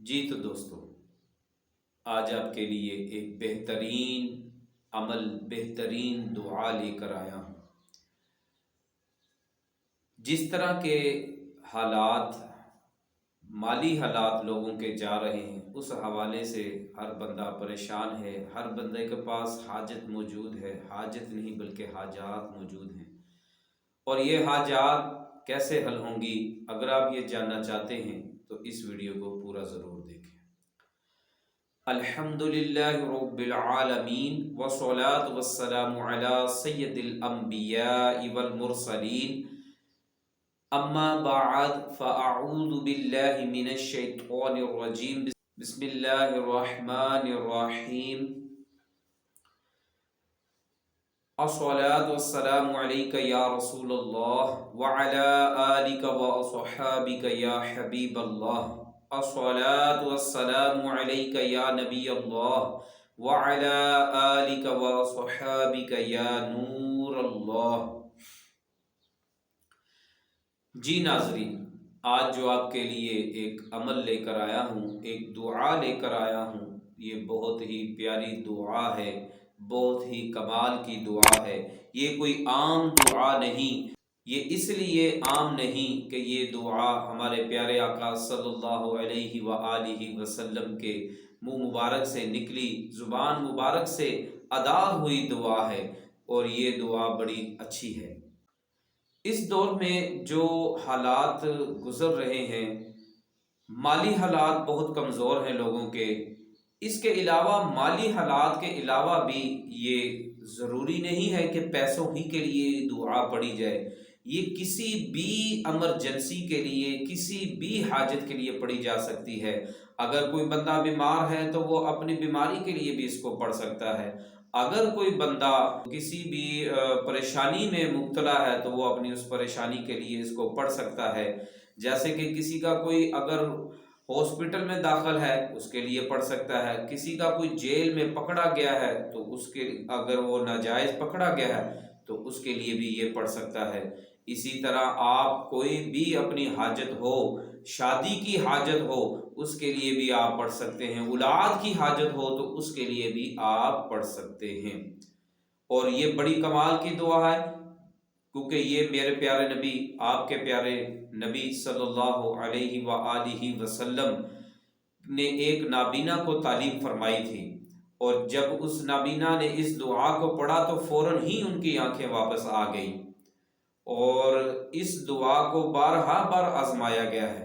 جی تو دوستو، آج آپ کے لیے ایک بہترین عمل، بہترین دعا لے کر آیا ہوں۔ جس طرح کے حالات، مالی حالات لوگوں کے جا رہے ہیں، اس حوالے سے ہر بندہ پریشان ہے، ہر بندے کے پاس حاجت موجود ہے، حاجت نہیں بلکہ حاجات موجود ہیں۔ اور یہ حاجات کیسے حل ہوں گی، اگر آپ یہ جاننا چاہتے ہیں تو اس ویڈیو کو پورا ضرور دیکھیں۔ الحمدللہ رب العالمین والصلاة والسلام علی سید الانبیاء والمرسلین، اما بعد فاعوذ باللہ من الشیطان الرجیم، بسم اللہ الرحمن الرحیم۔ الصلاة والسلام علیک یا رسول اللہ وعلی آلک واصحابک یا حبیب اللہ، الصلاة والسلام علیک یا نبی اللہ وعلی آلک واصحابک یا نور اللہ۔ جی ناظرین، آج جو آپ کے لیے ایک عمل لے کر آیا ہوں، ایک دعا لے کر آیا ہوں، یہ بہت ہی پیاری دعا ہے، بہت ہی کمال کی دعا ہے۔ یہ کوئی عام دعا نہیں، یہ اس لیے عام نہیں کہ یہ دعا ہمارے پیارے آقا صلی اللہ علیہ وآلہ وسلم کے منہ مبارک سے نکلی، زبان مبارک سے ادا ہوئی دعا ہے، اور یہ دعا بڑی اچھی ہے۔ اس دور میں جو حالات گزر رہے ہیں، مالی حالات بہت کمزور ہیں لوگوں کے، اس کے علاوہ مالی حالات کے علاوہ بھی یہ ضروری نہیں ہے کہ پیسوں ہی کے لیے دعا پڑھی جائے، یہ کسی بھی ایمرجنسی کے لیے، کسی بھی حاجت کے لیے پڑھی جا سکتی ہے۔ اگر کوئی بندہ بیمار ہے تو وہ اپنی بیماری کے لیے بھی اس کو پڑھ سکتا ہے۔ اگر کوئی بندہ کسی بھی پریشانی میں مبتلا ہے تو وہ اپنی اس پریشانی کے لیے اس کو پڑھ سکتا ہے۔ جیسے کہ کسی کا کوئی اگر ہاسپٹل میں داخل ہے اس کے لیے پڑھ سکتا ہے، کسی کا کوئی جیل میں پکڑا گیا ہے تو اس کے اگر وہ ناجائز پکڑا گیا ہے تو اس کے لیے بھی یہ پڑھ سکتا ہے۔ اسی طرح آپ کوئی بھی اپنی حاجت ہو، شادی کی حاجت ہو، اس کے لیے بھی آپ پڑھ سکتے ہیں، اولاد کی حاجت ہو تو اس کے لیے بھی آپ پڑھ سکتے ہیں۔ اور یہ بڑی کمال کی دعا ہے، کیونکہ یہ میرے پیارے نبی، آپ کے پیارے نبی صلی اللہ علیہ وآلہ وسلم نے ایک نابینا کو تعلیم فرمائی تھی، اور جب اس نابینا نے اس دعا کو پڑھا تو فوراً ہی ان کی آنکھیں واپس آ گئیں، اور اس دعا کو بارہا بار آزمایا گیا ہے،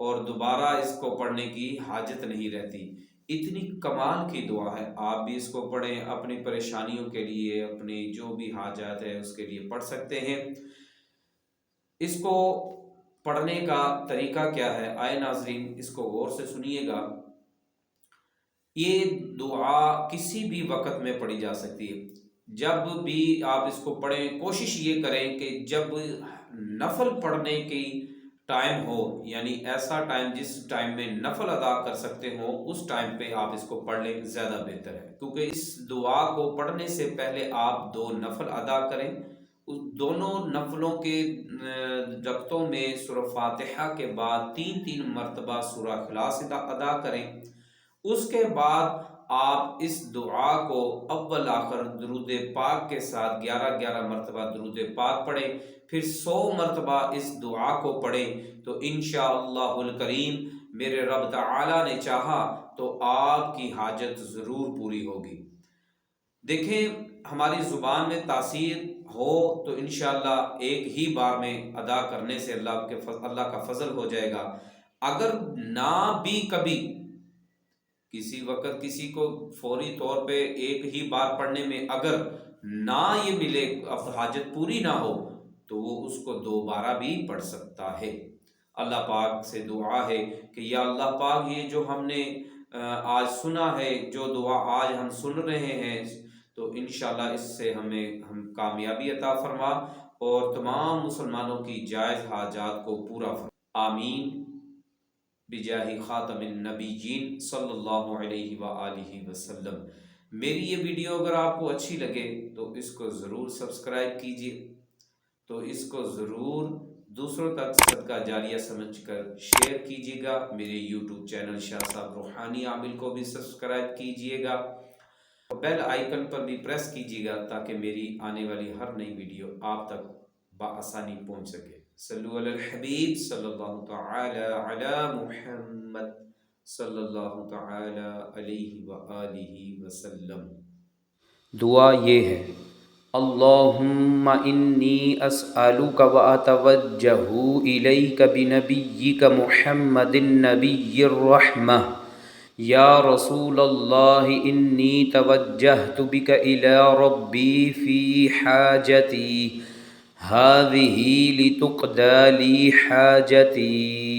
اور دوبارہ اس کو پڑھنے کی حاجت نہیں رہتی۔ اتنی کمال کی دعا ہے، آپ بھی اس کو پڑھیں، اپنی پریشانیوں کے لیے، اپنی جو بھی حاجات ہے اس کے لیے پڑھ سکتے ہیں۔ اس کو پڑھنے کا طریقہ کیا ہے، آئے ناظرین اس کو غور سے سنیے گا۔ یہ دعا کسی بھی وقت میں پڑھی جا سکتی ہے، جب بھی آپ اس کو پڑھیں کوشش یہ کریں کہ جب نفل پڑھنے کی ٹائم ہو، یعنی ایسا ٹائم جس ٹائم میں نفل ادا کر سکتے ہوں، اس ٹائم پہ آپ اس کو پڑھ لیں، زیادہ بہتر ہے، کیونکہ اس دعا کو پڑھنے سے پہلے آپ 2 نفل ادا کریں۔ اس دونوں نفلوں کے رکعتوں میں سورہ فاتحہ کے بعد 3 مرتبہ سورہ اخلاص ادا کریں۔ اس کے بعد آپ اس دعا کو اول آخر درود پاک کے ساتھ 11 مرتبہ درود پاک پڑھیں، پھر 100 مرتبہ اس دعا کو پڑھیں، تو انشاءاللہ الکریم میرے رب تعالی نے چاہا تو آپ کی حاجت ضرور پوری ہوگی۔ دیکھیں، ہماری زبان میں تاثیر ہو تو انشاءاللہ ایک ہی بار میں ادا کرنے سے اللہ کا فضل ہو جائے گا۔ اگر نہ بھی کبھی کسی وقت کسی کو فوری طور پہ ایک ہی بار پڑھنے میں اگر نہ یہ ملے، اب حاجت پوری نہ ہو، تو وہ اس کو دوبارہ بھی پڑھ سکتا ہے۔ اللہ پاک سے دعا ہے کہ یا اللہ پاک، یہ جو ہم نے آج سنا ہے، جو دعا آج ہم سن رہے ہیں، تو انشاءاللہ اس سے ہم کامیابی عطا فرما، اور تمام مسلمانوں کی جائز حاجات کو پورا فرما، آمین بجاہ خاتم النبیین صلی اللہ علیہ وآلہ وسلم۔ میری یہ ویڈیو اگر آپ کو اچھی لگے تو اس کو ضرور سبسکرائب کیجیے، تو اس کو ضرور دوسروں تک صدقہ جاریہ سمجھ کر شیئر کیجیے گا۔ میرے یوٹیوب چینل شاہ صاحب روحانی عامل کو بھی سبسکرائب کیجیے گا، بیل آئیکن پر بھی پریس کیجیے گا تاکہ میری آنے والی ہر نئی ویڈیو آپ تک بآسانی پہنچ سکے۔ صلو علی الحبیب صلی اللہ تعالی علی محمد صلی اللہ تعالی علیہ وآلہ وسلم۔ دعا یہ ہے: اللہم انی اسألک واتوجہ الیک بنبیک محمد النبی الرحمہ، یا رسول اللہ انی توجہت بک الی ربی فی حاجتی هذه لتقضى لي حاجتي